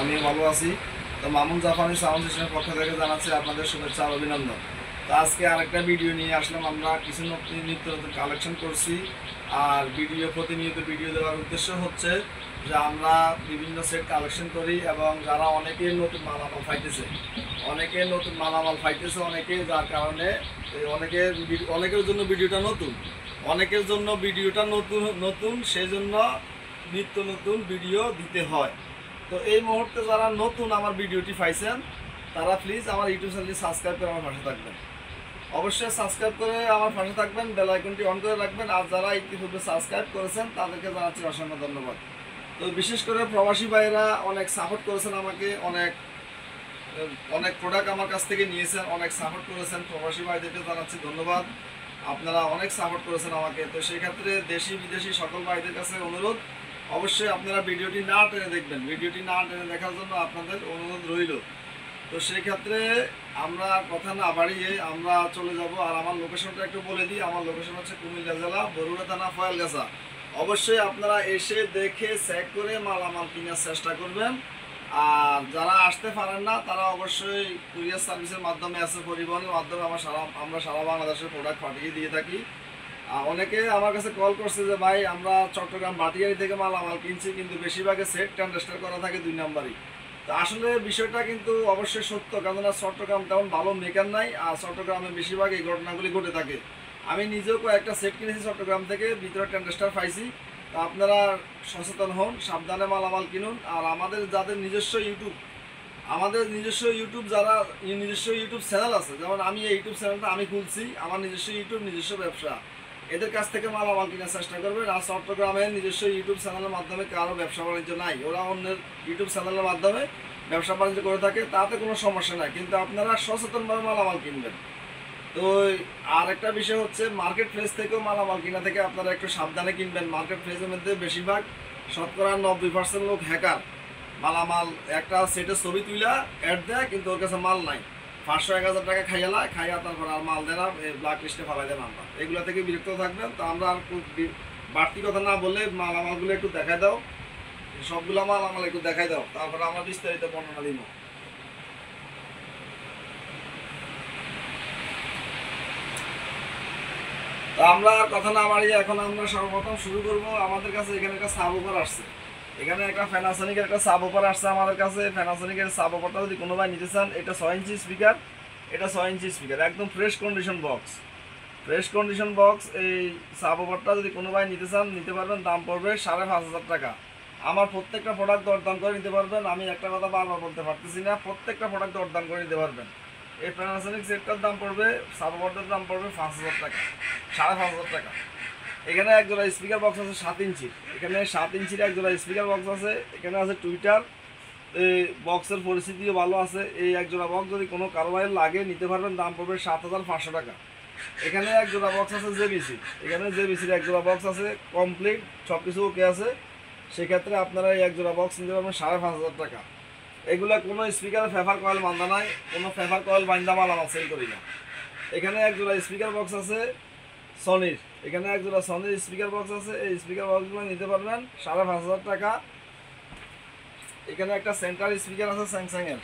আমি ভালো আছি। তো মামুন জাপানি সাউন্ড সিস্টেমের পক্ষ থেকে জানাচ্ছি আপনাদের শুভেচ্ছা আর অভিনন্দন। তো আজকে আরেকটা ভিডিও নিয়ে আসলাম। আমরা কিছু নিত্য নতুন কালেকশন করছি, আর প্রতিনিয়ত ভিডিও দেওয়ার উদ্দেশ্য হচ্ছে যে আমরা বিভিন্ন সেট কালেকশন করি এবং যারা অনেকের নতুন মালামাল ফাইতেছে অনেকে, যার কারণে অনেকের জন্য ভিডিওটা নতুন সেই জন্য নিত্য নতুন ভিডিও দিতে হয়। তো এই মুহূর্তে যারা নতুন আমার ভিডিওটি পাইছেন তারা প্লিজ আমার ইউটিউব চ্যানেলটি সাবস্ক্রাইব করে আমার পাশে থাকবেন। অবশ্যই সাবস্ক্রাইব করে আমার পাশে থাকবেন, বেল আইকনটি অন করে রাখবেন। আর যারা ইতিপূর্বে সাবস্ক্রাইব করেছেন তাদেরকে জানাচ্ছি অসংখ্য ধন্যবাদ। তো বিশেষ করে প্রবাসী ভাইরা অনেক সাপোর্ট করেছেন আমাকে, অনেক প্রোডাক্ট আমার কাছ থেকে নিয়েছেন, অনেক সাপোর্ট করেছেন। প্রবাসী ভাইদেরকে জানাচ্ছি ধন্যবাদ, আপনারা অনেক সাপোর্ট করেছেন আমাকে। তো সেই ক্ষেত্রে দেশি বিদেশি সকল ভাইদের কাছে অনুরোধ, অবশ্যই আপনারা ভিডিওটি না টেনে দেখবেন। ভিডিওটি না টেনে দেখার জন্য আপনাদের অনুরোধ রইল। তো সেই ক্ষেত্রে আমরা কথা না বাড়িয়ে আমরা চলে যাব। আর আমার লোকেশনটা একটু বলে দিই। আমার লোকেশন হচ্ছে কুমিল্লা জেলা বরুড়া থানা ফয়েলগাছা। অবশ্যই আপনারা এসে দেখে চেক করে মালামাল কেনার চেষ্টা করবেন। আর যারা আসতে পারেন না তারা অবশ্যই কুরিয়ার সার্ভিসের মাধ্যমে আছে, পরিবহনের মাধ্যমে আমরা সারা বাংলাদেশের প্রোডাক্ট পাঠিয়ে দিয়ে থাকি। অনেকে আমার কাছে কল করছে যে ভাই আমরা চট্টগ্রাম ভাটিয়ারি থেকে মালামাল কিনছি, কিন্তু বেশিরভাগে সেট ট্রান্সফার করা থাকে 2 নাম্বারই। তো আসলে বিষয়টা কিন্তু অবশ্যই সত্য, কেননা চট্টগ্রাম তেমন ভালো মেকার নাই, আর চট্টগ্রামে বেশিরভাগ এই ঘটনাগুলি ঘটে থাকে। আমি নিজেও কয়েকটা সেট কিনেছি চট্টগ্রাম থেকে, ভিতরে ট্রান্সফার পাইছি। তো আপনারা সচেতন হন, সাবধানে মালামাল কিনুন। আর আমাদের যাদের নিজস্ব ইউটিউব চ্যানেল আছে, যেমন আমি এই ইউটিউব চ্যানেলটা আমি খুলছি, আমার নিজস্ব ইউটিউব, নিজস্ব ব্যবসা, এদের কাছ থেকে মালামাল কেনার চেষ্টা করবেন। আর চট্টগ্রামের নিজস্ব ইউটিউব চ্যানেলের মাধ্যমে কারো ব্যবসা বাণিজ্য নাই, ওরা অন্যের ইউটিউব চ্যানেলের মাধ্যমে ব্যবসা বাণিজ্য করে থাকে, তাতে কোনো সমস্যা নাই, কিন্তু আপনারা সচেতনভাবে মালামাল কিনবেন। তো আর একটা বিষয় হচ্ছে, মার্কেট প্লেস থেকেও মালামাল কিনা থেকে আপনারা একটু সাবধানে কিনবেন। মার্কেট প্লেসের মধ্যে বেশিরভাগ শতকরা 90% লোক হ্যাকার। মালামাল একটা সেটের ছবি তুইলা অ্যাড দেয়, কিন্তু ওর কাছে মাল নাই, 500-1000 টাকা খাইয়া তারপর আর মাল দেয় না, ব্ল্যাক লিস্টে ফেলাই দেন। আমরা এগুলো থেকে বিরক্ত থাকবেন। তো আমরা আর বাড়তি কথা না বলে মালামালগুলো একটু দেখাই দাও, সবগুলো মালামাল একটু দেখাই দাও, তারপরে আমরা বিস্তারিত বর্ণনা দিব। তো আমরা আর কথা না বাড়িয়ে এখন আমরা সর্বপ্রথম শুরু করব। আমাদের কাছে এখানে একটা সাবওপার আসছে, এখানে একটা প্যানাসোনিকের একটা সাবওপার আসছে আমাদের কাছে। প্যানাসোনিকের সাবওপারটা যদি কোনো ভাই নিতে চান, এটা 6 ইঞ্চি স্পিকার, একদম ফ্রেশ কন্ডিশন বক্স। এই সাবওপারটা যদি কোনো ভাই নিতে চান নিতে পারবেন, দাম পড়বে 5,500 টাকা। আমার প্রত্যেকটা প্রোডাক্ট দরদাম করে নিতে পারবেন। আমি একটা কথা বারবার বলতে পারতেছি না, প্রত্যেকটা প্রোডাক্ট দরদাম করে নিতে পারবেন। এই প্যানাসোনিক সেটটার দাম পড়বে, সাবওপারটার দাম পড়বে 5,000 টাকা, 5,500 টাকা। এখানে এক জোড়া স্পিকার বক্স আছে 7 ইঞ্চি, এখানে 7 ইঞ্চির এক জোড়া স্পিকার বক্স আছে। এখানে আছে টুইটার, এই বক্সের পরিস্থিতিও ভালো আছে। এই এক জোড়া বক্স যদি কোনো কারোবারের লাগে নিতে পারবেন, দাম পড়বে 7,500 টাকা। এখানে এক জোড়া বক্স আছে জেবিসি, এখানে জেবিসির এক জোড়া বক্স আছে, কমপ্লিট সব কিছু ওকে আছে। সেক্ষেত্রে আপনারা এই এক জোড়া বক্স নিতে পারবেন 5,500 টাকা। এগুলো কোনো স্পিকারের ফেভার কয়েল বান্ধা নাই, কোনো ফেভার কয়েল বান্ধা মাল আমার সেল করি না। এখানে এক জোড়া স্পিকার বক্স আছে সনির, এখানে এক জোড়া সনির স্পিকার বক্স আছে। এই স্পিকার বক্সগুলো নিতে পারবেন 5,500 টাকা। এখানে একটা সেন্টার স্পিকার আছে স্যামসাংয়ের,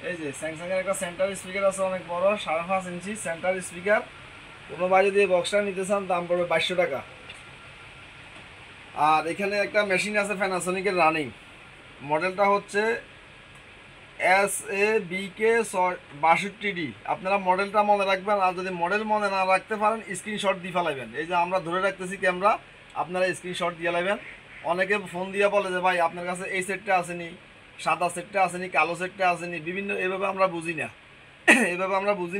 এই যে স্যামসাংয়ের একটা সেন্টার স্পিকার আছে, অনেক বড়, 5.5 ইঞ্চি সেন্টার স্পিকার। কোনো ভাই যদি এই বক্সটা নিতে চান দাম পড়বে 2,200 টাকা। আর এখানে একটা মেশিন আছে প্যানাসোনিকের রানিং, মডেলটা হচ্ছে SABK 62D। আপনারা মডেলটা মনে রাখবেন, আর যদি মডেল মনে না রাখতে পারেন স্ক্রিনশট দিয়ে ফেলাইবেন। এই যে আমরা ধরে রাখতেছি ক্যামেরা, আপনারা স্ক্রিনশট দিয়ে লাইবেন। অনেকে ফোন দিয়ে বলে যে ভাই আপনার কাছে এই সেটটা আসেনি, সাদা সেটটা আসেনি, কালো সেটটা আসেনি, বিভিন্ন এভাবে আমরা বুঝি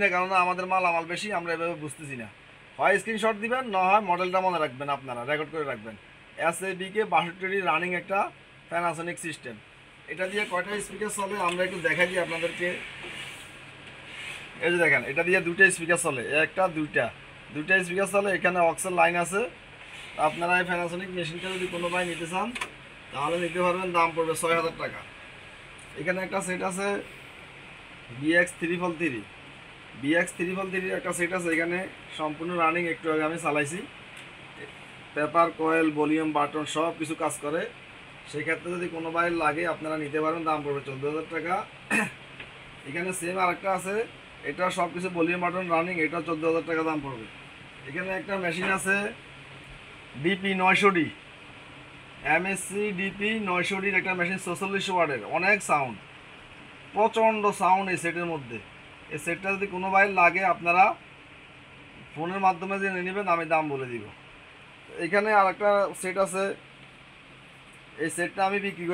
না কেননা আমাদের মালামাল বেশি, আমরা এভাবে বুঝতেছি না। হয় স্ক্রিনশট দিবেন, না হয় মডেলটা মনে রাখবেন, আপনারা রেকর্ড করে রাখবেন। SABK 62D রানিং একটা প্যানাসোনিক সিস্টেম। এটা দিয়ে কয়টা স্পিকার চলে আমরা একটু দেখাই দিই আপনাদেরকে। এই যে দেখেন, এটা দিয়ে 2টা স্পিকার চলে, একটা দুইটা স্পিকার চলে। এখানে অক্সের লাইন আছে। আপনারা এই প্যানাসোনিক মেশিনটা যদি কোনো ভাই নিতে চান তাহলে নিতে পারবেন, দাম পড়বে 6,000 টাকা। এখানে একটা সেট আছে BX333 একটা সেট আছে, এখানে সম্পূর্ণ রানিং, একটু আগে আমি চালাইছি। পেপার কয়েল ভলিউম বাটন সব কিছু কাজ করে। সেই ক্ষেত্রে যদি কোনো বাইর লাগে আপনারা নিতে পারবেন, দাম পড়বে 14,000 টাকা। এখানে সেম আরেকটা আছে, এটা সব কিছু ভলিউম বাটন রানিং, এটা 14,000 টাকা দাম পড়বে। এখানে একটা মেশিন আছে ডিপি 900D, MSC ডিপি 900Dর একটা মেশিন, 46 ওয়াটের, অনেক সাউন্ড, প্রচণ্ড সাউন্ড এই সেটের মধ্যে। এই সেটটা যদি কোনো বাইর লাগে আপনারা ফোনের মাধ্যমে জেনে নেবেন, আমি দাম বলে দিব। এখানে আরেকটা সেট আছে, এই সেটটা আমি বিক্রি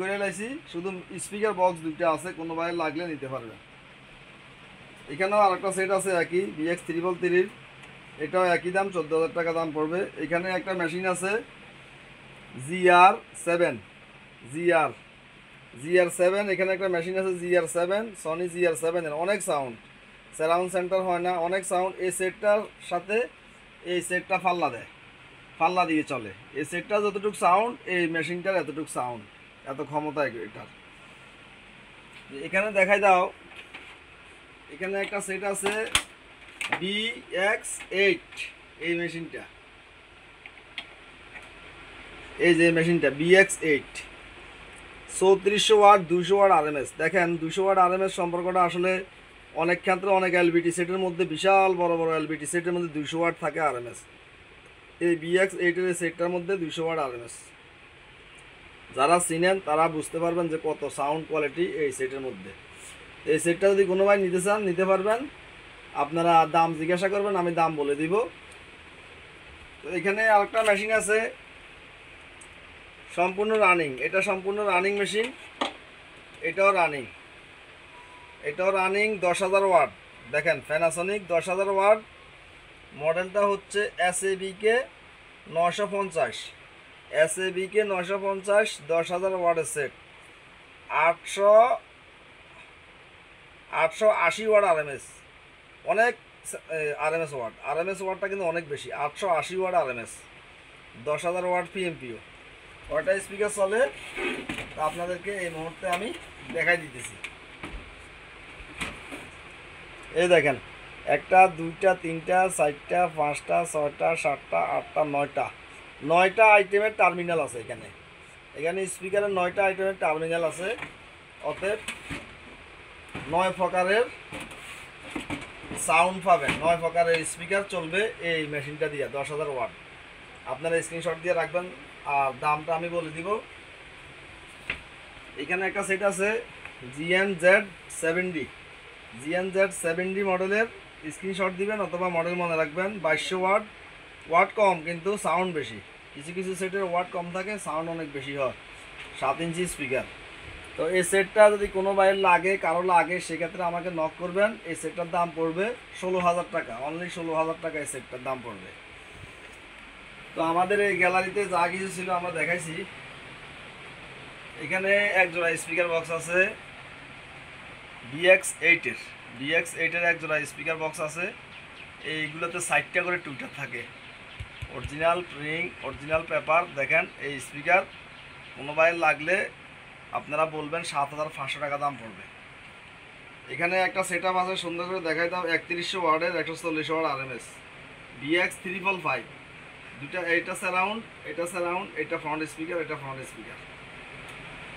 করে লাইছি, শুধু স্পিকার বক্স দুইটা আছে, কোনো বাইরে লাগলে নিতে পারবে। এখানেও আরেকটা সেট আছে একই BX 333, এটাও একই দাম, 14,000 টাকা দাম পড়বে। এখানে একটা মেশিন আছে GR7, এখানে একটা মেশিন আছে GR7, সনি GR7 এর, অনেক সাউন্ড, সারাউন্ড সেন্টার হয় না, অনেক সাউন্ড। এই সেটটার সাথে এই সেটটা ফাল্লা দিয়ে চলে। এই সেটটা যতটুকু সাউন্ড, এই মেশিনটার এতটুকু সাউন্ড, এত ক্ষমতা এটার। এখানে দেখাই দাও, এখানে একটা সেট আছে BX8, এই মেশিনটা, এই যে মেশিনটা BX8, 3400 ওয়াট, 200 ওয়াট RMS। দেখেন 200 ওয়াট RMS সম্পর্কটা আসলে অনেক ক্ষেত্রে অনেক LBT সেটের মধ্যে, বিশাল বড় বড় LBT সেটের মধ্যে 200 ওয়াট থাকে RMS। এই BX8 এর সেটটার মধ্যে 200 ওয়াট RMS। যারা চিনেন তারা বুঝতে পারবেন যে কত সাউন্ড কোয়ালিটি এই সেটের মধ্যে। এই সেটটা যদি কোনো ভাই নিতে চান নিতে পারবেন, আপনারা দাম জিজ্ঞাসা করবেন, আমি দাম বলে দিব। তো এখানে আরেকটা মেশিন আছে সম্পূর্ণ রানিং, এটা সম্পূর্ণ রানিং মেশিন, এটাও রানিং 10,000 ওয়াট। দেখেন প্যানাসোনিক 10,000 ওয়াট, মডেলটা হচ্ছে SABK 950, SABK 950, 10,000 ওয়াটের সেট, 880 ওয়াট RMS, অনেক RMS ওয়াটটা কিন্তু অনেক বেশি, 880 ওয়াট RMS, 10,000 ওয়াট PMPO, ওটা স্পিকার চলে। তো আপনাদেরকে এই মুহূর্তে আমি দেখাই দিতেছি। এই দেখেন, 1টা 2টা 3টা 4টা 5টা 6টা 7টা 8টা 9টা আইটেমের টার্মিনাল আছে। এখানে স্পিকারের 9টা আইটেমের টার্মিনাল আছে। অতএব 9 প্রকারের সাউন্ড পাবেন, 9 প্রকারের স্পিকার চলবে এই মেশিনটা দিয়ে, 10,000 ওয়াট। আপনারা স্ক্রিনশট দিয়ে রাখবেন, আর দামটা আমি বলে দিব। এখানে একটা সেট আছে GNZ70 মডেলের, স্ক্রিনশট দিবেন অথবা মডেল মনে রাখবেন। 2200 ওয়াট কম কিন্তু সাউন্ড বেশি, কিছু সেটের ওয়াট কম থাকে, সাউন্ড অনেক বেশি হয়। 7 ইঞ্চি স্পিকার। তো এই সেটটা যদি কোনো বাইরে লাগে, কারো লাগে, সেক্ষেত্রে আমাকে নক করবেন। এই সেটটার দাম পড়বে 16,000 টাকা, অনলি 16,000 টাকা এই সেটটার দাম পড়বে। তো আমাদের এই গ্যালারিতে যা কিছু ছিল আমরা দেখাইছি। এখানে এক জোড়া স্পিকার বক্স আছে BX8 এর এক জোড়া স্পিকার বক্স আছে। এইগুলোতে 60টা করে টুইটার থাকে, অরিজিনাল প্রিং, অরিজিনাল পেপার। দেখেন এই স্পিকার কোনো বাইরে লাগলে আপনারা বলবেন 7,500 টাকা দাম পড়বে। এখানে একটা সেট আপ আছে, সুন্দর করে দেখাই দাও, 3100 ওয়াটের, 140 ওয়াট RMS, BX 355, দুটা, এটা সারাউন্ড, এটা ফ্রন্ট স্পিকার,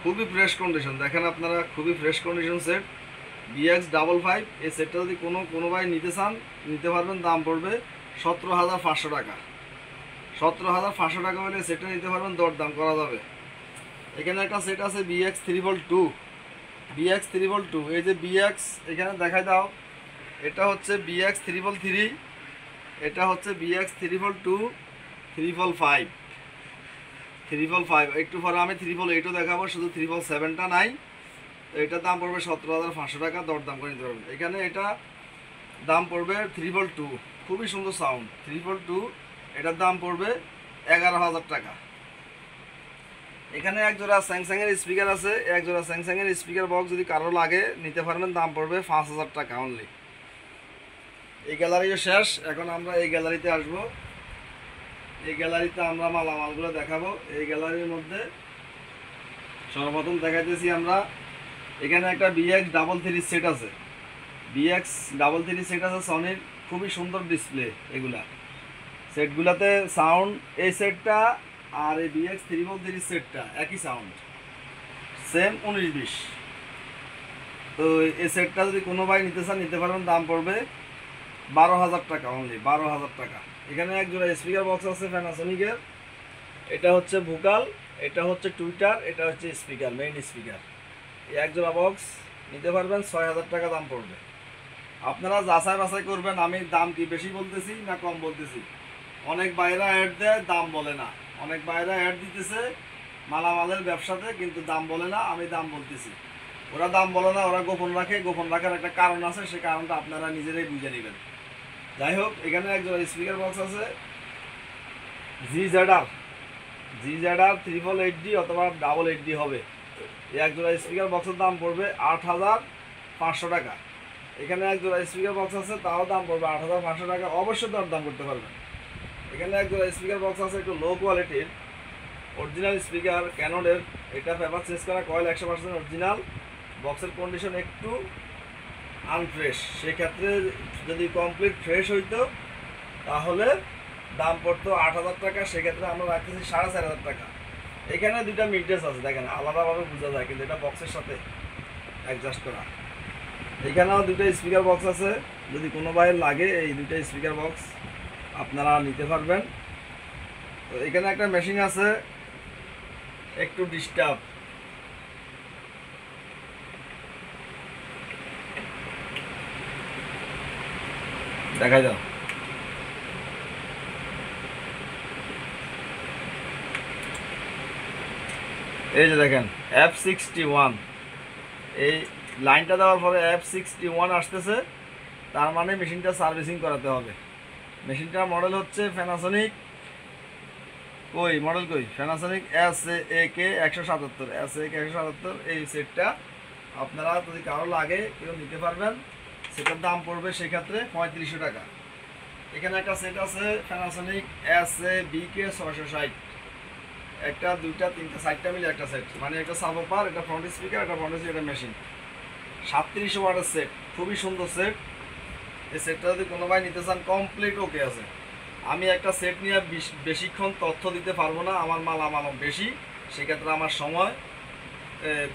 খুবই ফ্রেশ কন্ডিশন। দেখেন আপনারা, খুবই ফ্রেশ কন্ডিশন সেট, BX 55। এই সেটটা যদি কোনো ভাই নিতে চান নিতে পারবেন, দাম পড়বে 17,500 টাকা। 17,500 টাকা হলে সেটটা নিতে পারবেন, দরদাম করা যাবে। এখানে একটা সেট আছে BX 322, এই যে BX, এখানে দেখাই দাও, এটা হচ্ছে BX 333, এটা হচ্ছে BX 322, 355। একটু পরে আমি 388ও দেখাবো, শুধু 377টা নাই। তো এটার দাম পড়বে 17,500 টাকা, দরদাম করে নিতে পারবেন। এখানে এটা দাম পড়বে 322, খুবই সুন্দর সাউন্ড, 322, এটার দাম পড়বে 11,000 টাকা। এখানে এক জোড়া স্যামসাংয়ের স্পিকার আছে, এক জোড়া স্যামসাংয়ের স্পিকার বক্স যদি কারো লাগে নিতে পারবেন, দাম পড়বে 5,000 টাকা অনলি। এই গ্যালারিও শেষ, এখন আমরা এই গ্যালারিতে আসবো। এই গ্যালারিতে আমরা মালামালগুলো দেখাবো। এই গ্যালারির মধ্যে সর্বপ্রথম দেখাইতেছি আমরা, এখানে একটা BX 33 সেট আছে, সনির, খুবই সুন্দর ডিসপ্লে। এগুলা সেটগুলাতে সাউন্ড, এই সেটটা আর এই BX 3V সেটটা একই সাউন্ড, সেম 19-20। তো এই সেটটা যদি কোনো ভাই নিতে চান নিতে পারবেন, দাম পড়বে 12,000 টাকা, অনলি 12,000 টাকা। এখানে এক জোড়া স্পিকার বক্স আছে প্যানাসোনিকের, এটা হচ্ছে ভোকাল, এটা হচ্ছে টুইটার, এটা হচ্ছে স্পিকার, মেইন স্পিকার। এই এক জোড়া বক্স নিতে পারবেন, 6,000 টাকা দাম পড়বে। আপনারা যাচাই বাছাই করবেন আমি দাম কি বেশি বলতেছি না কম বলতেছি। অনেক বাইরা অ্যাড দেয়, দাম বলে না। অনেক বাইরা অ্যাড দিতেছে মালামালের ব্যবসাতে, কিন্তু দাম বলে না, আমি দাম বলতেছি। ওরা দাম বলে না, ওরা গোপন রাখে। গোপন রাখার একটা কারণ আছে, সেই কারণটা আপনারা নিজেরাই বুঝে নেবেন। যাই হোক, এখানে একজন স্পিকার বক্স আছে GZR 888D অথবা 888D হবে। এই একজোড়া স্পিকার বক্সের দাম পড়বে 8,500 টাকা। এখানে একজোড়া স্পিকার বক্স আছে, তাও দাম পড়বে 8,500 টাকা। অবশ্যই দাম করতে পারবেন। এখানে একজোড়া স্পিকার বক্স আছে একটু লো কোয়ালিটির, অরিজিনাল স্পিকার ক্যাননের। এটা পেপার চেঞ্জ করা, কয়েল 100% অরিজিনাল। বক্সের কন্ডিশন একটু আনফ্রেশ, সেক্ষেত্রে যদি কমপ্লিট ফ্রেশ হইতো তাহলে দাম পড়তো 8,000 টাকা, সেক্ষেত্রে আমরা রাখতেছি 4,500 টাকা। এখানে দুইটা মিডরেঞ্জ আছে, দেখেন আলাদাভাবে বোঝা যায়, কিন্তু এটা বক্সের সাথে অ্যাডজাস্ট করা। এখানেও দুইটা স্পিকার বক্স আছে, যদি কোনো ভাইয়ের লাগে এই দুইটা স্পিকার বক্স আপনারা নিতে পারবেন। তো এখানে একটা মেশিন আছে একটু ডিস্টার্ব, দেখাই দাও। এই যে দেখেন F61, এই লাইনটা দেওয়ার পরে F61 আসতেছে, তার মানে মেশিনটা সার্ভিসিং করাতে হবে। মেশিনটার মডেল হচ্ছে প্যানাসোনিক, মডেল প্যানাসোনিক SAK 177। এই সেটটা আপনারা যদি কারো লাগে কেউ নিতে পারবেন, সেটার দাম পড়বে সেক্ষেত্রে 3500 টাকা। এখানে একটা সেট আছে প্যানাসোনিক SABK 660, একটা দুইটা তিনটা চারটা মিলে একটা সেট, মানে একটা সাবওপার, একটা ফ্রন্ট স্পিকার, একটা একটা মেশিন, 3700 ওয়াটের সেট, খুবই সুন্দর সেট। এই সেটটা যদি কোনো ভাই নিতে চান কমপ্লিট ওকে আছে। আমি একটা সেট নিয়ে বেশিক্ষণ তথ্য দিতে পারবো না, আমার মালামাল বেশি, সেক্ষেত্রে আমার সময়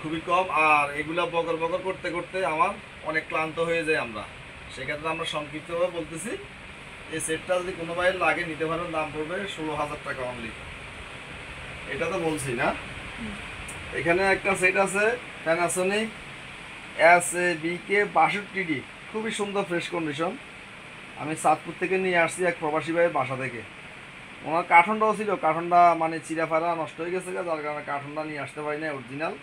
খুবই কম, আর এগুলা বগর করতে করতে আমার অনেক ক্লান্ত হয়ে যায় আমরা, সেক্ষেত্রে আমরা সংক্ষিপ্তভাবে বলতেছি। এই সেটটা যদি কোনো ভাই লাগে নিতে পারেন, দাম পড়বে 16,000 টাকা অনলি। এটা তো বলছি না। এখানে একটা সেট আছে প্যানাসোনিক SABK 62D, খুবই সুন্দর ফ্রেশ কন্ডিশন। আমি চাঁদপুর থেকে নিয়ে আসছি এক প্রবাসী ভাইয়ের বাসা থেকে। ওনার কার্টনটাও ছিল, কার্টনটা মানে চিরাফাড়া নষ্ট হয়ে গেছে, যার কারণে কার্টনটা নিয়ে আসতে পারি না। অরিজিনাল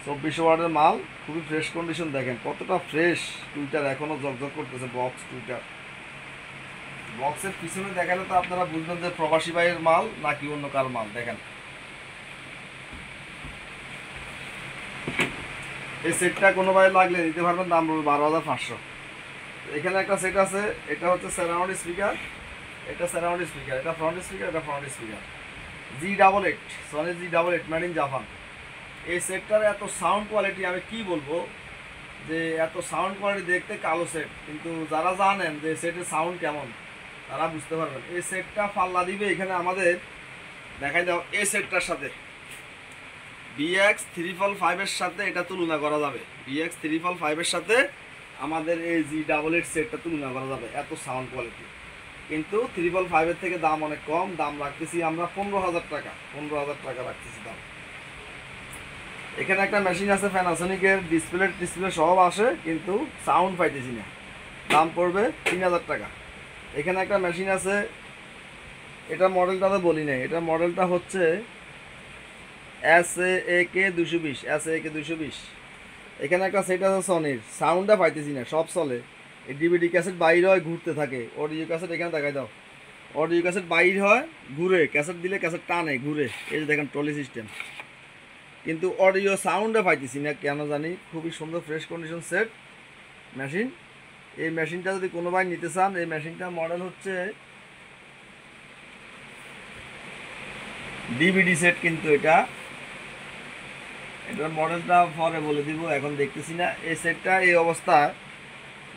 2400 ওয়াটের মাল, খুবই ফ্রেশ কন্ডিশন। দেখেন কতটা ফ্রেশ, টুইটার এখনও ঝকঝক করতেছে। বক্স টুইটার বক্সের পিছনে দেখালে তো আপনারা বুঝবেন যে প্রবাসী ভাইয়ের মাল নাকি অন্য কার মাল। দেখেন এই সেটটা কোনো ভাই লাগলে নিতে পারবেন, দাম পড়বে 12,500। এখানে একটা সেট আছে, এটা হচ্ছে সারাউন্ড স্পিকার, এটা সারাউন্ড স্পিকার, এটা ফ্রন্ট স্পিকার, এটা front speaker. G88, Sony G88 made in Japan. এই সেটটার এত সাউন্ড কোয়ালিটি আমি কি বলবো, যে এত সাউন্ড কোয়ালিটি, দেখতে কালো সেট, কিন্তু যারা জানেন যে সেটের সাউন্ড কেমন তারা বুঝতে পারবেন। এই সেটটা পাল্লা দিবে এখানে আমাদের দেখাই দাও, এই সেটটার সাথে BX 555 এর সাথে এটা তুলনা করা যাবে। BX 555 এর সাথে আমাদের এই G88 সেটটা তুলনা করা যাবে, এত সাউন্ড কোয়ালিটি। কিন্তু 555 এর থেকে দাম অনেক কম, দাম রাখতেছি আমরা 15,000 টাকা, 15,000 টাকা রাখতেছি দাম। এখানে একটা মেশিন আছে প্যানাসোনিকের, ডিসপ্লে সব আসে, কিন্তু সাউন্ড পাইতেছি না, দাম পড়বে 3,000 টাকা। এখানে একটা মেশিন আছে, এটা মডেলটা তো বলি নাই, এটা মডেলটা হচ্ছে SAK 220। এখানে একটা সেট আছে সনির, সাউন্ডটা পাইতেছি না, সব চলে। এই DVD ক্যাসেট বাইর হয়, ঘুরতে থাকে। অডিও ক্যাসেট এখানে দেখাই দাও, অডিও ক্যাসেট বাইর হয়, ঘুরে, ক্যাসেট দিলে ক্যাসেট টানে, ঘুরে। এই যে দেখেন ট্রলি সিস্টেম, কিন্তু অডিও সাউন্ডে পাইতেছি না কেন জানি। খুবই সুন্দর ফ্রেশ কন্ডিশন সেট মেশিন। এই মেশিনটা যদি কোনো ভাই নিতে চান, এই মেশিনটার মডেল হচ্ছে DVD সেট, কিন্তু এটার মডেলটা পরে বলে দিব, এখন দেখতেছি না। এই সেটটা এই অবস্থা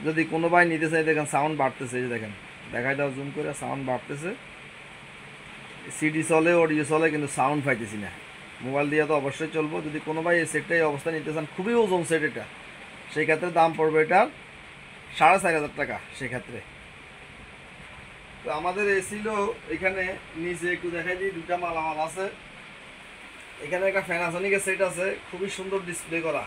যদি কোনো ভাই নিতে চাই, দেখেন সাউন্ড বাড়তেছে, এই যে দেখেন, দেখাই দাও জুম করে, সাউন্ড বাড়তেছে। সিডি চলে, অডিও চলে, কিন্তু সাউন্ড পাইতেছি না। মোবাইল দিয়ে তো অবশ্যই চলবো। যদি কোনো ভাই এই সেটটা এই অবস্থা নিতে চান, খুবই ওজন সেট এটা, সেই ক্ষেত্রে দাম পড়বে এটার 4500 টাকা সেক্ষেত্রে। তো আমাদের ছিল এখানে নিচে একটু দেখাই দিই, দুটা মালামাল আছে। এখানে একটা প্যানাসোনিকের সেট আছে, খুবই সুন্দর ডিসপ্লে করা,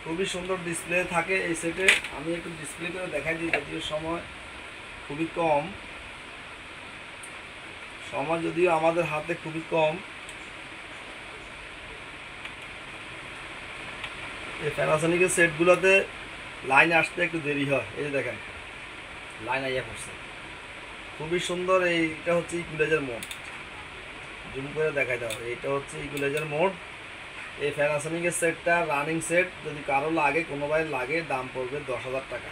খুবই সুন্দর ডিসপ্লে থাকে এই সেটে। আমি একটু ডিসপ্লে করে দেখাই দিই, যদিও সময় খুবই কম, সময় যদিও আমাদের হাতে খুবই কম। এই প্যানাসোনিকের সেটগুলোতে লাইন আসতে একটু দেরি হয়। এই যে দেখেন লাইন আইয়া পড়ছে, খুবই সুন্দর। এইটা হচ্ছে ইকুলাইজার মোড, জুম করে দেখাই দাও, এইটা হচ্ছে ইকুলাইজার মোড। এই প্যানাসোনিকের সেটটা রানিং সেট, যদি কারো লাগে, কোনো ভাই লাগে, দাম পড়বে 10,000 টাকা।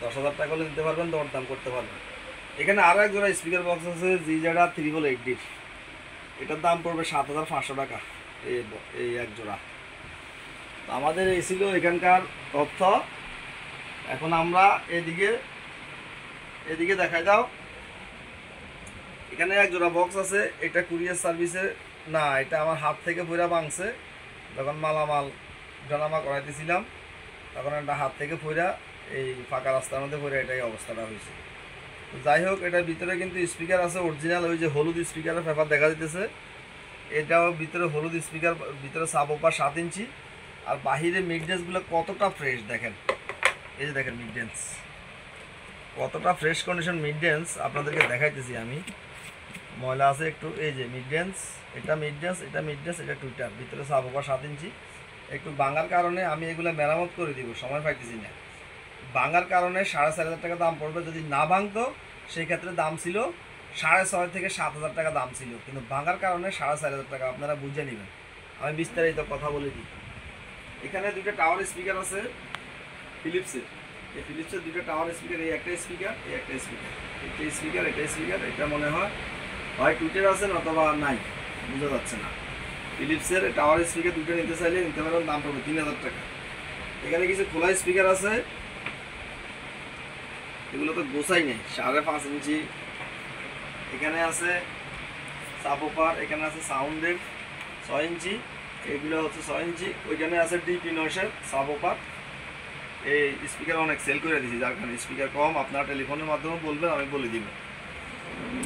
10,000 টাকা হলে নিতে পারবেন, দরদাম করতে পারবেন। এখানে আরও এক জোড়া স্পিকার বক্স আছে জিজাডা 888D, এটার দাম পড়বে 7,500 টাকা এই এক জোড়া। আমাদের এই ছিল এখানকার তথ্য। এখন আমরা এদিকে দেখাই দাও। এখানে এক জোড়া বক্স আছে, এটা কুরিয়ার সার্ভিসে না, এটা আমার হাত থেকে পুরা ভাঙছে। যখন মালামাল জানামা করাইতেছিলাম, তখন একটা হাত থেকে পুরা এই ফাঁকা রাস্তার মধ্যে পুরা এটাই অবস্থাটা হয়েছে। তো যাই হোক, এটার ভিতরে কিন্তু স্পিকার আছে অরিজিনাল, ওই যে হলুদ স্পিকারের পেপার দেখা দিতেছে, এটাও ভিতরে হলুদ স্পিকার, ভিতরে সাবওয়ুফার 7 ইঞ্চি। আর বাহিরে মিডডেন্সগুলো কতটা ফ্রেশ দেখেন, এই যে দেখেন মিডডেন্স কতটা ফ্রেশ কন্ডিশন মিডডেন্স আপনাদেরকে দেখাইতেছি আমি। ময়লা আছে একটু, এই যে মিডডেন্স, এটা মিডডেন্স, এটা মিডডেন্স, এটা টুইটার, ভিতরে সাবওয়ুফার 7 ইঞ্চি। একটু ভাঙার কারণে আমি এগুলো মেরামত করে দিব, সময় পাইতেছি না। ভাঙার কারণে 4,500 টাকা দাম পড়বে। যদি না ভাঙতো সেই ক্ষেত্রে দাম ছিল 6,500 থেকে 7,000 টাকা দাম ছিল, কিন্তু ভাঙার কারণে 4,500 টাকা। আপনারা বুঝে নেবেন, আমি বিস্তারিত কথা বলে দিই। এখানে দুটো টাওয়ার স্পিকার আছে ফিলিপসের, এই ফিলিপসের দুটো টাওয়ার স্পিকার, এই একটা স্পিকার, এই একটা স্পিকার, এটা স্পিকার, এটা স্পিকার। এটা মনে হয় টুইটার আছে অথবা নাই, বোঝা যাচ্ছে না। ফিলিপসের টাওয়ার স্পিকার দুটো নিতে চাইলে নিতে পারবেন, দাম পড়বে 3,000 টাকা। এখানে কিছু খোলা স্পিকার আছে, এগুলো তো গোছাই নেই, 5.5 ইঞ্চি। এখানে আছে সাবওয়ুফার, এখানে আছে সাউন্ডের 6 ইঞ্চি, এগুলো হচ্ছে 6 ইঞ্চি। ওইখানে আছে DP 900 সাবওয়ুফার। এই স্পিকার অনেক সেল করে দিয়েছি, যার কারণে স্পিকার কম, আপনার টেলিফোনের মাধ্যমে বলবেন, আমি বলে দিব।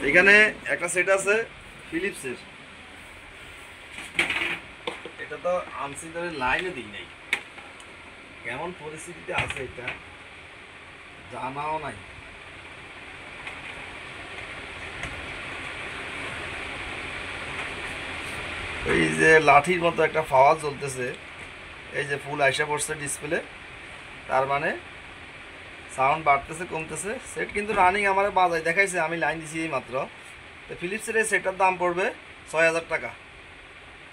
এখানে একটা সেট আছে ফিলিপসের, এটা তো আনসি ধরে লাইনে দিই নাই, কেমন পরিস্থিতিতে আছে এটা জানাও নাই। এই যে লাঠির মতো একটা পাওয়া চলতেছে, এই যে ফুল আইসা পড়ছে ডিসপ্লে, তার মানে সাউন্ড বাড়তেছে কমতেছে। সেট কিন্তু রানিং আমার বাজায় দেখাইছে, আমি লাইন দিছি এই মাত্র। তো ফিলিপসের এই সেটটার দাম পড়বে 6,000 টাকা।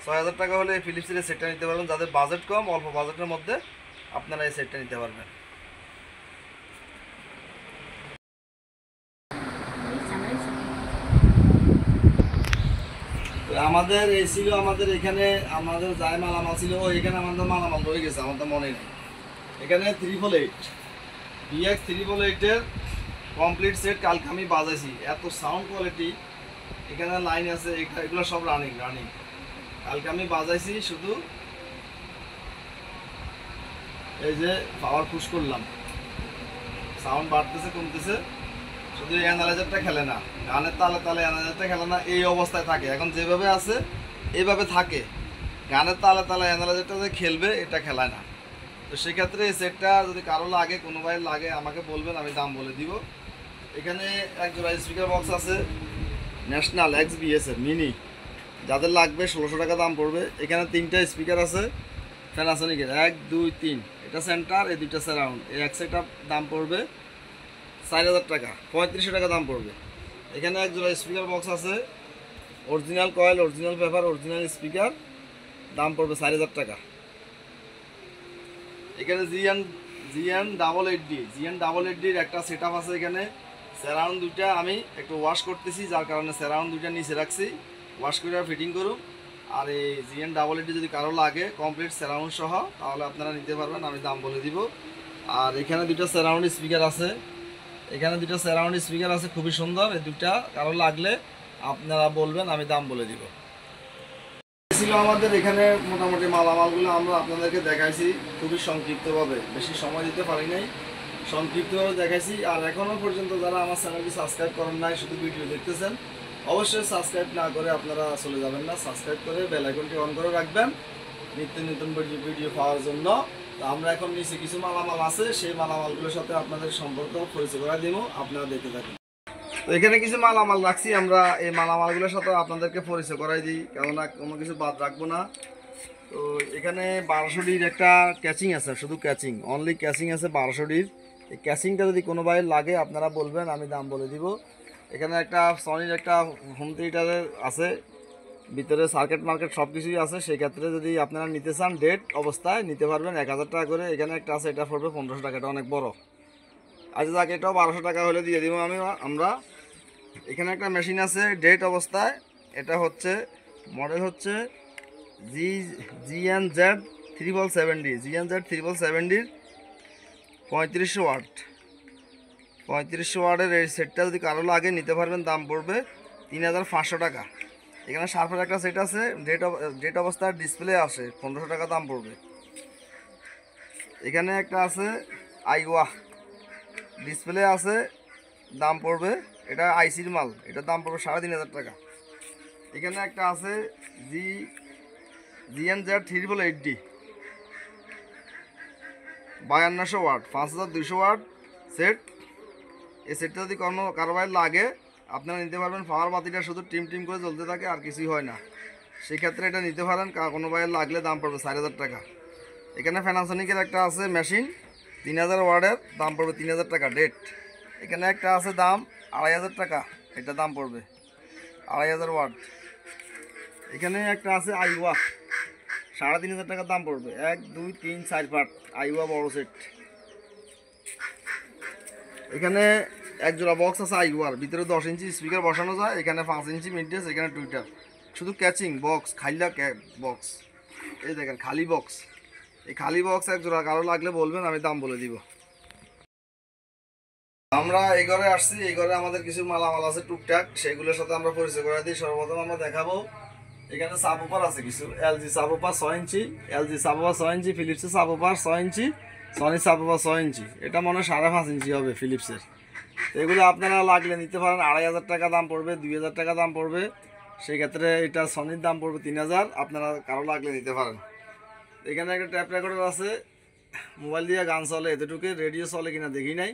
6,000 টাকা হলে ফিলিপসের এই সেটটা নিতে পারবেন। যাদের বাজেট কম, অল্প বাজেটের মধ্যে আপনারা এই সেটটা নিতে পারবেন। আমাদের এই ছিল, আমাদের এখানে আমাদের যাই মালামাল ছিল, এখানে আমাদের মালামাল রয়ে গেছে, আমার তো মনে নেই। এখানে 388 BX 388-এর কমপ্লিট সেট কালকে আমি বাজাইছি, এত সাউন্ড কোয়ালিটি। এখানে লাইন আছে, এগুলো সব রানিং। কালকে আমি বাজাইছি, শুধু এই যে পাওয়ার পুশ করলাম, সাউন্ড বাড়তেছে কমতেছে, শুধু এই অ্যানালাইজারটা খেলে না, গানের তালে তালে অ্যানালাইজারটা খেলে না, এই অবস্থায় থাকে। এখন যেভাবে আছে এইভাবে থাকে, গানের তালে তালে অ্যানালাইজারটা যে খেলবে এটা খেলায় না। তো সেক্ষেত্রে এই সেটটা যদি কারো লাগে, কোনো ভাই লাগে, আমাকে বলবেন, আমি দাম বলে দিব। এখানে এক জোড়া স্পিকার বক্স আছে ন্যাশনাল XBS এর মিনি, যাদের লাগবে 1,600 টাকা দাম পড়বে। এখানে 3টা স্পিকার আছে প্যানাসোনিকের, 1 2 3, এটা সেন্টার, এই 2টা সারাউন্ড। এই এক সেটটা দাম পড়বে 4,000 টাকা, 3500 টাকা দাম পড়বে। এখানে এক জোড়া স্পিকার বক্স আছে original coil, original paper, original speaker, দাম পড়বে 4,000 টাকা। এখানে GN 888-এর একটা সেট আপ আছে। এখানে সারাউন্ড দুইটা আমি একটু ওয়াশ করতেছি, যার কারণে সারাউন্ড দুইটা নিচে রাখছি, ওয়াশ করে ফিটিং করুন। আর এই GN 888 যদি কারো লাগে কমপ্লিট সারাউন্ড সহ, তাহলে আপনারা নিতে পারবেন, আমি দাম বলে দিব। আর এখানে দুইটা সারাউন্ড স্পিকার আছে, খুবই সুন্দর। এই দুইটা কারো লাগলে আপনারা বলবেন, আমি দাম বলে দিব। ছিল আমাদের এখানে মোটামুটি মালামালগুলো আমরা আপনাদেরকে দেখাইছি খুবই সংক্ষিপ্তভাবে, বেশি সময় দিতে পারি নাই, সংক্ষিপ্তভাবে দেখাইছি। আর এখনও পর্যন্ত যারা আমার চ্যানেলটি সাবস্ক্রাইব করেন নাই, শুধু ভিডিও দেখতেছেন, অবশ্যই সাবস্ক্রাইব না করে আপনারা চলে যাবেন না, সাবস্ক্রাইব করে বেল আইকনটি অন করে রাখবেন নিত্য নতুন ভিডিও পাওয়ার জন্য। তো আমরা এখন নিচে কিছু মালামাল আছে, সেই মালামালগুলোর সাথে আপনাদের সম্পর্ক পরিচয় করে দিব, আপনারা দেখতে থাকুন। তো এখানে কিছু মালামাল রাখছি, আমরা এই মালামালগুলোর সাথে আপনাদেরকে পরিচয় করাই দিই, কেননা কোনো কিছু বাদ রাখবো না। তো এখানে 1200ডির একটা ক্যাচিং আছে, শুধু ক্যাচিং, অনলি ক্যাচিং আছে 1200ডির। এই ক্যাচিংটা যদি কোনো ভাই লাগে আপনারা বলবেন, আমি দাম বলে দিব। এখানে একটা সনির একটা হোম থিয়েটারের আছে, ভিতরে সার্কিট মার্কেট সব কিছুই আছে। সেই ক্ষেত্রে যদি আপনারা নিতে চান ডেট অবস্থায় নিতে পারবেন 1000 টাকা করে। এখানে একটা আছে, এটা পড়বে 1500 টাকা, এটা অনেক বড়। আচ্ছা যাক, এটাও 1200 টাকা হলে দিয়ে দিব আমরা। এখানে একটা মেশিন আছে ডেট অবস্থায়, এটা হচ্ছে মডেল হচ্ছে GNZ 777D, GNZ 777Dর 3500 ওয়াট, 3500 ওয়াটের এই সেটটা যদি কারো লাগে নিতে পারবেন, দাম পড়বে 3500 টাকা। এখানে শার্পের একটা সেট আছে, ডেট অবস্থায় ডিসপ্লে আসে, 1500 টাকা দাম পড়বে। এখানে একটা আছে আইওয়া, ডিসপ্লে আছে, দাম পড়বে, এটা আইসির মাল, এটার দাম পড়বে 3500 টাকা। এখানে একটা আছে GNZ 388D, 5200 watt, 5200 watt set. এই সেটটা যদি কারো বাইরে লাগে আপনারা নিতে পারবেন। পাওয়ার বাতিটা শুধু টিম করে জ্বলতে থাকে, আর কিছুই হয় না। সেক্ষেত্রে এটা নিতে পারেন, কোনো বাইরে লাগলে দাম পড়বে 4000 টাকা। এখানে প্যানাসোনিকের একটা আছে মেশিন 3000 ওয়াটের, দাম পড়বে 3000 টাকা ডেট। এখানে একটা আছে দাম 2500 টাকা, এটা দাম পড়বে 2500 ওয়াট। এখানে একটা আছে আইওয়া, 3500 টাকা দাম পড়বে, 1 2 3 4 পার্ট আইওয়া বড় সেট। এখানে এক জোড়া বক্স আছে আইওয়ার, ভিতরে 10 ইঞ্চি স্পিকার বসানো যায়, এখানে 5 ইঞ্চি মিডডেস, এখানে টুইটার, শুধু ক্যাচিং বক্স, খাইলা বক্স। এই দেখেন খালি বক্স, এই খালি বক্স এক জোড়া কারো লাগলে বলবেন, আমি দাম বলে দিব। আমরা এই ঘরে আসছি, এই ঘরে আমাদের কিছু মালামাল আছে টুকটাক, সেগুলোর সাথে আমরা পরিচয় করে দিই। সর্বপ্রথম আমরা দেখাবো এখানে সাবওুফার আছে কিছু, এলজি সাবওুফার 6 ইঞ্চি, এলজি সাবওুফার 6 ইঞ্চি, ফিলিপসের সাবওুফার 6 ইঞ্চি, সনি সাবওুফার 6 ইঞ্চি, এটা মনে হয় 5.5 ইঞ্চি হবে ফিলিপসের। এগুলো আপনারা লাগলে নিতে পারেন, 2500 টাকা দাম পড়বে, 2000 টাকা দাম পড়বে। সেই ক্ষেত্রে এটা সনির দাম পড়বে 3000, আপনারা কারো লাগলে নিতে পারেন। এখানে একটা ট্যাপ রেকর্ডার আছে, মোবাইল দিয়ে গান চলে, এতটুকু রেডিও চলে কিনা দেখি নাই,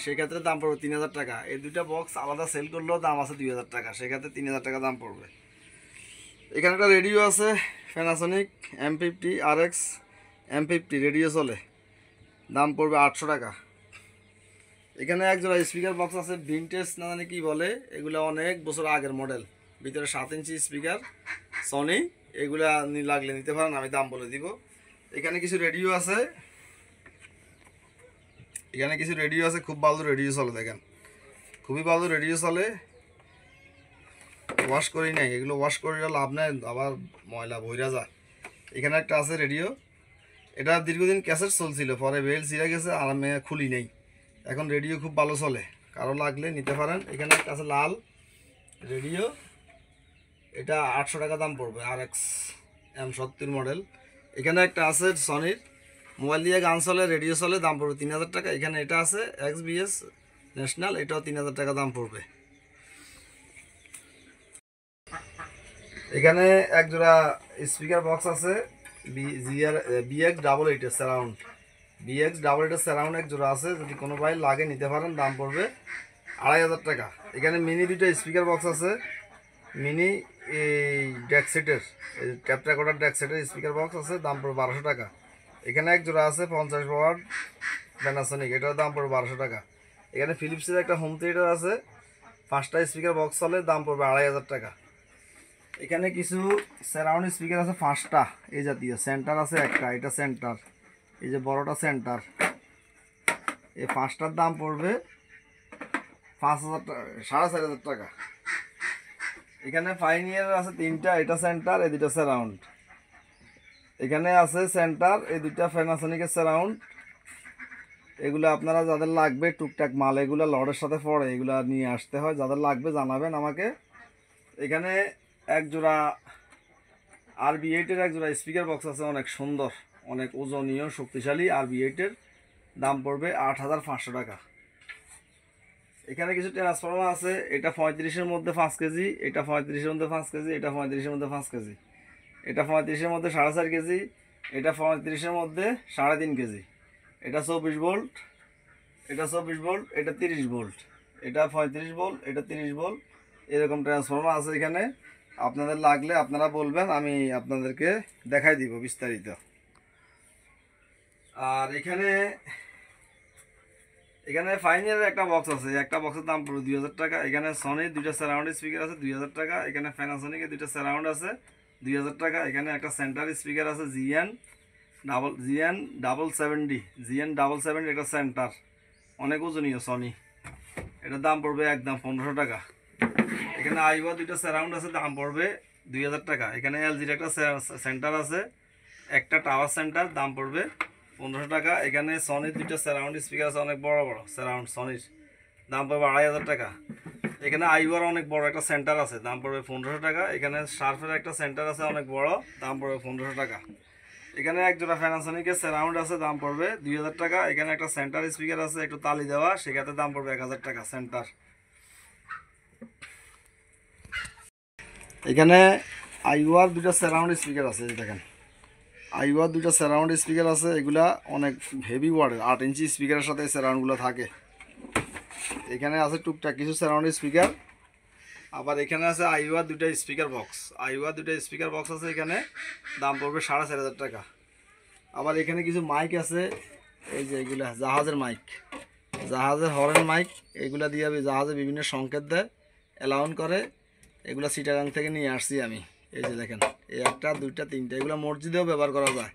সেক্ষেত্রে দাম পড়বে 3000 টাকা। এই দুইটা বক্স আলাদা সেল করলেও দাম আছে 2000 টাকা, সেক্ষেত্রে 3000 টাকা দাম পড়বে। এখানে একটা রেডিও আছে Panasonic M50 RX M50 radio চলে, দাম পড়বে 800 টাকা। এখানে এক জোড়া স্পিকার বক্স আছে, ভিনটেজ না জানি কি বলে, এগুলো অনেক বছর আগের মডেল, ভিতরে 7 ইঞ্চি স্পিকার সনি, এগুলা লাগলে নিতে পারেন, আমি দাম বলে দিব। এখানে কিছু রেডিও আছে, এখানে কিছু রেডিও আছে, খুব ভালো রেডিও চলে, দেখেন খুবই ভালো রেডিও চলে, ওয়াশ করি নাই, এগুলো ওয়াশ করিলে লাভ নাই, আবার ময়লা বইরা যায়। এখানে একটা আছে রেডিও, এটা দীর্ঘদিন ক্যাসেট চলছিল, পরে বেল ছিঁড়ে গেছে, আর আমি খুলি নেই, এখন রেডিও খুব ভালো চলে, কারো লাগলে নিতে পারেন। এখানে একটা আছে লাল রেডিও, এটা 800 টাকা দাম পড়বে, RX M70 মডেল। এখানে একটা আছে সনির, মোবাইল দিয়ে গান চলে, রেডিও চলে, দাম পড়বে 3000 টাকা। এখানে এটা আছে XBS ন্যাশনাল, এটাও 3000 টাকা দাম পড়বে। এখানে এক জোড়া স্পিকার বক্স আছে BX88 সারাউন্ড, BX88 সারাউন্ড এক জোড়া আছে, যদি কোনো ভাই লাগে নিতে পারেন, দাম পড়বে 2500 টাকা। এখানে মিনি দুইটা স্পিকার বক্স আছে, মিনি এই ডেক সেটের, ট্যাপ রেকর্ডার ডেক সেটের স্পিকার বক্স আছে, দাম পড়বে 1200 টাকা। এখানে এক জোড়া আছে 50 ওয়াট প্যানাসোনিক, এটার দাম পড়বে 1200 টাকা। এখানে ফিলিপসের একটা হোম থিয়েটার আছে, 5টা স্পিকার বক্স চলে, দাম পড়বে 2500 টাকা। এখানে কিছু সারাউন্ড স্পিকার আছে 5টা, এই জাতীয় সেন্টার আছে একটা, এটা সেন্টার, এই যে বড়টা সেন্টার, এই 5টার দাম পড়বে 5000 টাকা, 4500 টাকা। এখানে পাইনিয়ার আছে 3টা, এটা সেন্টার, এই দুটো সারাউন্ড। এখানে আছে সেন্টার, এই দুইটা প্যানাসোনিকের সারাউন্ড। এগুলো আপনারা যাদের লাগবে টুকটাক মাল, এগুলো লডের সাথে পড়ে, এগুলো নিয়ে আসতে হয়, যাদের লাগবে জানাবেন আমাকে। এখানে এক জোড়া RB8-এর এক জোড়া স্পিকার বক্স আছে, অনেক সুন্দর, অনেক ওজনীয়, শক্তিশালী RB8-এর, দাম পড়বে 8,500 টাকা। এখানে কিছু ট্রান্সফর্মার আছে, এটা 35-এর মধ্যে 5 কেজি, এটা 35-এর মধ্যে 5 কেজি, এটা 35-এর মধ্যে 5 কেজি, এটা 35-এর মধ্যে 4.5 কেজি, এটা 35-এর মধ্যে 3.5 কেজি, এটা 24 ভোল্ট, এটা 24 ভোল্ট, এটা 30 ভোল্ট, এটা 35 ভোল্ট, এটা 30 ভোল্ট, এরকম ট্রান্সফর্মার আছে এখানে। আপনাদের লাগলে আপনারা বলবেন, আমি আপনাদেরকে দেখাই দিব বিস্তারিত। আর এখানে এখানে ফাইনালের একটা বক্স আছে, একটা বক্সের দাম পড়বে 2,000 টাকা। এখানে সনির দুইটা সারাউন্ড স্পিকার আছে 2,000 টাকা। এখানে প্যানাসোনিকের দুইটা সারাউন্ড আছে 2,000 টাকা। এখানে একটা সেন্টার স্পিকার আছে GN770 এটা সেন্টার, অনেক ওজনীয় সনি, এটার দাম পড়বে একদম 1,500 টাকা। এখানে আইওয়া দুইটা সারাউন্ড আছে, দাম পড়বে 2,000 টাকা। এখানে এলজির একটা সেন্টার আছে, একটা টাওয়ার সেন্টার, দাম পড়বে 1,500 টাকা। এখানে সনির দুইটা সারাউন্ড স্পিকার আছে, অনেক বড় বড় সারাউন্ড সনির, দাম পড়বে 2,500 টাকা। এখানে আইওয়ার অনেক বড় একটা সেন্টার আছে, দাম পড়বে 1,500 টাকা। এখানে শার্ফের একটা সেন্টার আছে অনেক বড়, দাম পড়বে 1,500 টাকা। এখানে এক জোড়া প্যানাসোনিকের সারাউন্ড আছে, দাম পড়বে 2,000 টাকা। এখানে একটা সেন্টার স্পিকার আছে একটু তালি দেওয়া, সেক্ষেত্রে দাম পড়বে 1,000 টাকা সেন্টার। এখানে আইওয়ার দুটো সারাউন্ড স্পিকার আছে, দেখেন আইওয়ার দুটো সারাউন্ড স্পিকার আছে, এগুলা অনেক হেভি ওয়ার্ডের, 8 ইঞ্চি স্পিকারের সাথে এই সারাউন্ডগুলো থাকে। এখানে আছে টুকটাক কিছু সারাউন্ড স্পিকার। আবার এখানে আছে আইওয়ার দুটো স্পিকার বক্স, আইওয়ার দুটো স্পিকার বক্স আছে, এখানে দাম পড়বে 4,500 টাকা। আবার এখানে কিছু মাইক আছে, এই যে এগুলা জাহাজের মাইক, জাহাজের হরেন মাইক, এগুলা দিয়ে জাহাজে বিভিন্ন সংকেত দেয়, অ্যালাউন করে। এগুলা চিটাগাং থেকে নিয়ে আসছি আমি। এই যে দেখেন, এই একটা দুইটা তিনটা, এগুলো মসজিদেও ব্যবহার করা যায়,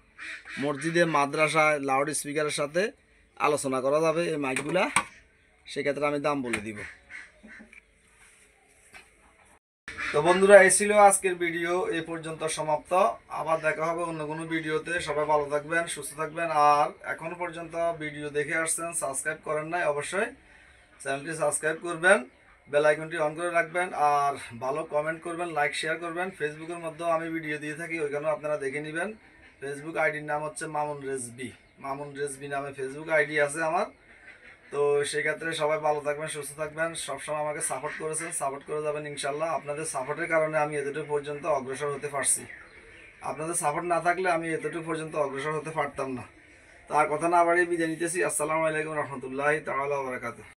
মসজিদে মাদ্রাসায় লাউড স্পিকারের সাথে আলোচনা করা যাবে এই মাইকগুলা, সেক্ষেত্রে আমি দাম বলে দিব। তো বন্ধুরা, এই ছিল আজকের ভিডিও, এই পর্যন্ত সমাপ্ত। আবার দেখা হবে অন্য কোনো ভিডিওতে। সবাই ভালো থাকবেন, সুস্থ থাকবেন। আর এখনো পর্যন্ত ভিডিও দেখে আসছেন, সাবস্ক্রাইব করেন নাই, অবশ্যই চ্যানেলটি সাবস্ক্রাইব করবেন, বেল আইকনটি অন করে রাখবেন, আর ভালো কমেন্ট করবেন, লাইক শেয়ার করবেন। ফেসবুকের মধ্যেও আমি ভিডিও দিয়ে থাকি, ওইখানেও আপনারা দেখে নেবেন। ফেসবুক আইডির নাম হচ্ছে মামুন রেজবি, মামুন রেজবি নামে ফেসবুক আইডি আছে আমার। তো সেক্ষেত্রে সবাই ভালো থাকবেন, সুস্থ থাকবেন। সবসময় আমাকে সাপোর্ট করেছেন, সাপোর্ট করে যাবেন ইনশাল্লাহ। আপনাদের সাপোর্টের কারণে আমি এতটুকু পর্যন্ত অগ্রসর হতে পারছি। আপনাদের সাপোর্ট না থাকলে আমি এতটুকু পর্যন্ত অগ্রসর হতে পারতাম না। তার কথা না বাড়িয়ে বিদায় নিতেছি। আসসালামু আলাইকুম রহমতুল্লাহি তাআলা ওয়া বারাকাতুহু।